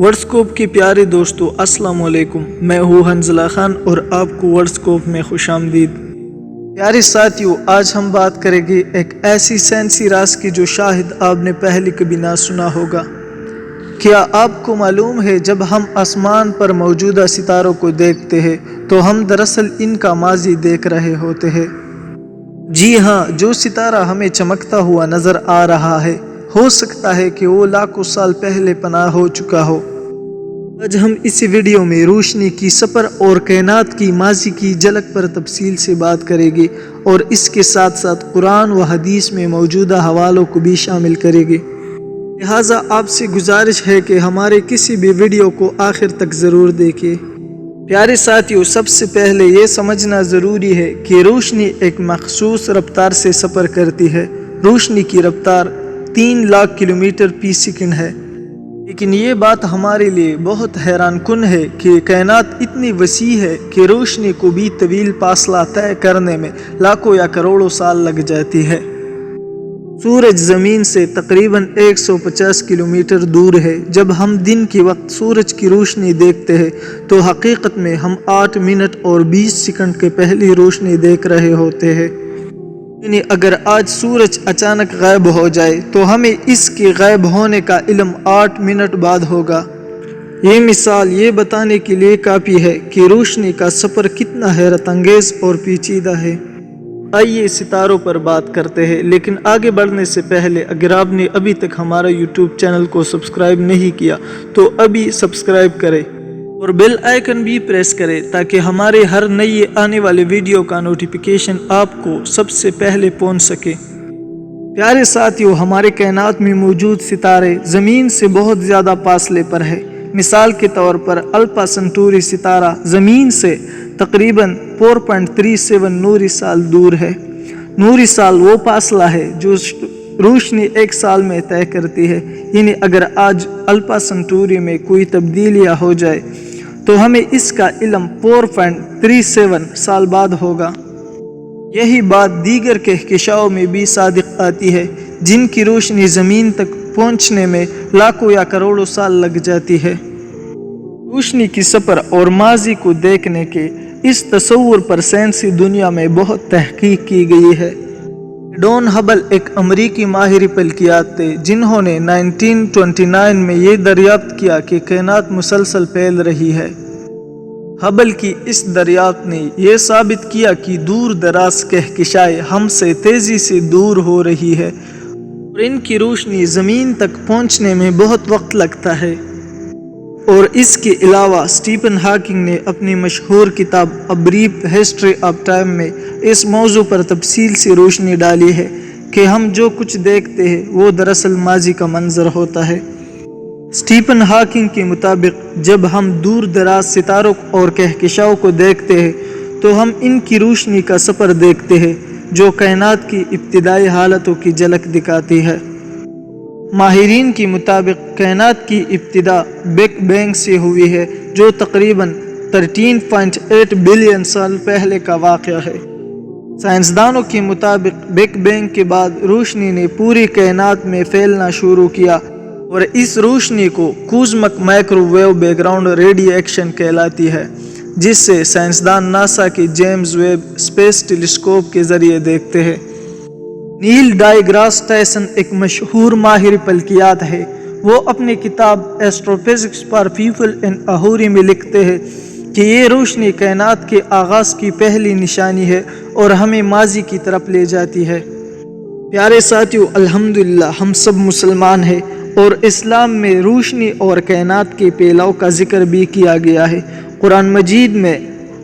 ورڈسکوپ کے پیارے دوستو السلام علیکم، میں ہوں حنزلہ خان اور آپ کو ورڈسکوپ میں خوش آمدید۔ پیارے ساتھیو، آج ہم بات کریں گے ایک ایسی سائنسی راز کی جو شاید آپ نے پہلے کبھی نہ سنا ہوگا۔ کیا آپ کو معلوم ہے جب ہم آسمان پر موجودہ ستاروں کو دیکھتے ہیں تو ہم دراصل ان کا ماضی دیکھ رہے ہوتے ہیں؟ جی ہاں، جو ستارہ ہمیں چمکتا ہوا نظر آ رہا ہے ہو سکتا ہے کہ وہ لاکھوں سال پہلے پناہ ہو چکا ہو۔ آج ہم اس ویڈیو میں روشنی کی سفر اور کائنات کی ماضی کی جھلک پر تفصیل سے بات کریں گے اور اس کے ساتھ ساتھ قرآن و حدیث میں موجودہ حوالوں کو بھی شامل کریں گے۔ لہٰذا آپ سے گزارش ہے کہ ہمارے کسی بھی ویڈیو کو آخر تک ضرور دیکھیں۔ پیارے ساتھیو، سب سے پہلے یہ سمجھنا ضروری ہے کہ روشنی ایک مخصوص رفتار سے سفر کرتی ہے۔ روشنی کی رفتار 3 لاکھ کلومیٹر فی سیکنڈ ہے، لیکن یہ بات ہمارے لیے بہت حیران کن ہے کہ کائنات اتنی وسیع ہے کہ روشنی کو بھی طویل فاصلہ طے کرنے میں لاکھوں یا کروڑوں سال لگ جاتی ہے۔ سورج زمین سے تقریباً 150 کلومیٹر دور ہے۔ جب ہم دن کے وقت سورج کی روشنی دیکھتے ہیں تو حقیقت میں ہم 8 منٹ اور 20 سیکنڈ کے پہلی روشنی دیکھ رہے ہوتے ہیں۔ یعنی اگر آج سورج اچانک غائب ہو جائے تو ہمیں اس کے غائب ہونے کا علم 8 منٹ بعد ہوگا۔ یہ مثال یہ بتانے کے لیے کافی ہے کہ روشنی کا سفر کتنا حیرت انگیز اور پیچیدہ ہے۔ آئیے ستاروں پر بات کرتے ہیں، لیکن آگے بڑھنے سے پہلے اگر آپ نے ابھی تک ہمارا یوٹیوب چینل کو سبسکرائب نہیں کیا تو ابھی سبسکرائب کریں اور بیل آئیکن بھی پریس کریں تاکہ ہمارے ہر نئی آنے والے ویڈیو کا نوٹیفیکیشن آپ کو سب سے پہلے پہنچ سکے۔ پیارے ساتھیو، ہمارے کائنات میں موجود ستارے زمین سے بہت زیادہ فاصلے پر ہیں۔ مثال کے طور پر الفا سنٹوری ستارہ زمین سے تقریباً 4.37 نوری سال دور ہے۔ نوری سال وہ فاصلہ ہے جو روشنی 1 سال میں طے کرتی ہے۔ یعنی اگر آج الفا سنٹوری میں کوئی تبدیلیاں ہو جائے تو ہمیں اس کا علم 4.37 سال بعد ہوگا۔ یہی بات دیگر کہکشاؤں میں بھی صادق آتی ہے جن کی روشنی زمین تک پہنچنے میں لاکھوں یا کروڑوں سال لگ جاتی ہے۔ روشنی کی سفر اور ماضی کو دیکھنے کے اس تصور پر سائنسی دنیا میں بہت تحقیق کی گئی ہے۔ ڈون ہبل ایک امریکی ماہر فلکیات تھے جنہوں نے 1929 میں یہ دریافت کیا کہ کائنات مسلسل پھیل رہی ہے۔ ہبل کی اس دریافت نے یہ ثابت کیا کہ دور دراز کہکشائیں ہم سے تیزی سے دور ہو رہی ہے اور ان کی روشنی زمین تک پہنچنے میں بہت وقت لگتا ہے۔ اور اس کے علاوہ اسٹیفن ہاکنگ نے اپنی مشہور کتاب a brief history of time میں اس موضوع پر تفصیل سے روشنی ڈالی ہے کہ ہم جو کچھ دیکھتے ہیں وہ دراصل ماضی کا منظر ہوتا ہے۔ اسٹیفن ہاکنگ کے مطابق جب ہم دور دراز ستاروں اور کہکشاؤں کو دیکھتے ہیں تو ہم ان کی روشنی کا سفر دیکھتے ہیں جو کائنات کی ابتدائی حالتوں کی جھلک دکھاتی ہے۔ ماہرین کے مطابق کائنات کی ابتدا بگ بینگ سے ہوئی ہے جو تقریباً 13.8 بلین سال پہلے کا واقعہ ہے۔ سائنسدانوں کے مطابق بگ بینگ کے بعد روشنی نے پوری کائنات میں پھیلنا شروع کیا اور اس روشنی کو cosmic microwave background radiation کہلاتی ہے، جس سے سائنسدان ناسا کے جیمز ویب اسپیس ٹیلیسکوپ کے ذریعے دیکھتے ہیں۔ نیل ڈائی گراس ٹائسن ایک مشہور ماہر فلکیات ہے۔ وہ اپنی کتاب astrophysics for people in a hurry میں لکھتے ہیں کہ یہ روشنی کائنات کے آغاز کی پہلی نشانی ہے اور ہمیں ماضی کی طرف لے جاتی ہے۔ پیارے ساتھیو، الحمدللہ ہم سب مسلمان ہیں اور اسلام میں روشنی اور کائنات کے پھیلاؤ کا ذکر بھی کیا گیا ہے۔ قرآن مجید میں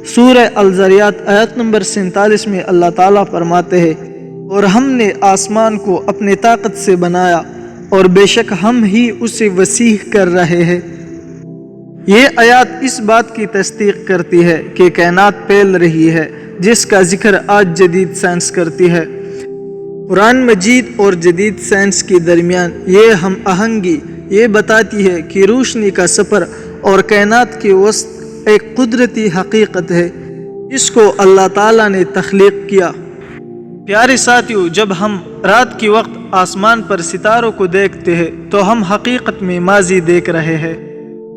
سورہ الذاریات آیت نمبر 47 میں اللہ تعالیٰ فرماتے ہیں، اور ہم نے آسمان کو اپنے طاقت سے بنایا اور بے شک ہم ہی اسے وسیع کر رہے ہیں۔ یہ آیات اس بات کی تصدیق کرتی ہے کہ کائنات پھیل رہی ہے، جس کا ذکر آج جدید سائنس کرتی ہے۔ قرآن مجید اور جدید سائنس کے درمیان یہ ہم آہنگی یہ بتاتی ہے کہ روشنی کا سفر اور کائنات کے وسط ایک قدرتی حقیقت ہے جس کو اللہ تعالیٰ نے تخلیق کیا۔ پیارے ساتھیو، جب ہم رات کے وقت آسمان پر ستاروں کو دیکھتے ہیں تو ہم حقیقت میں ماضی دیکھ رہے ہیں۔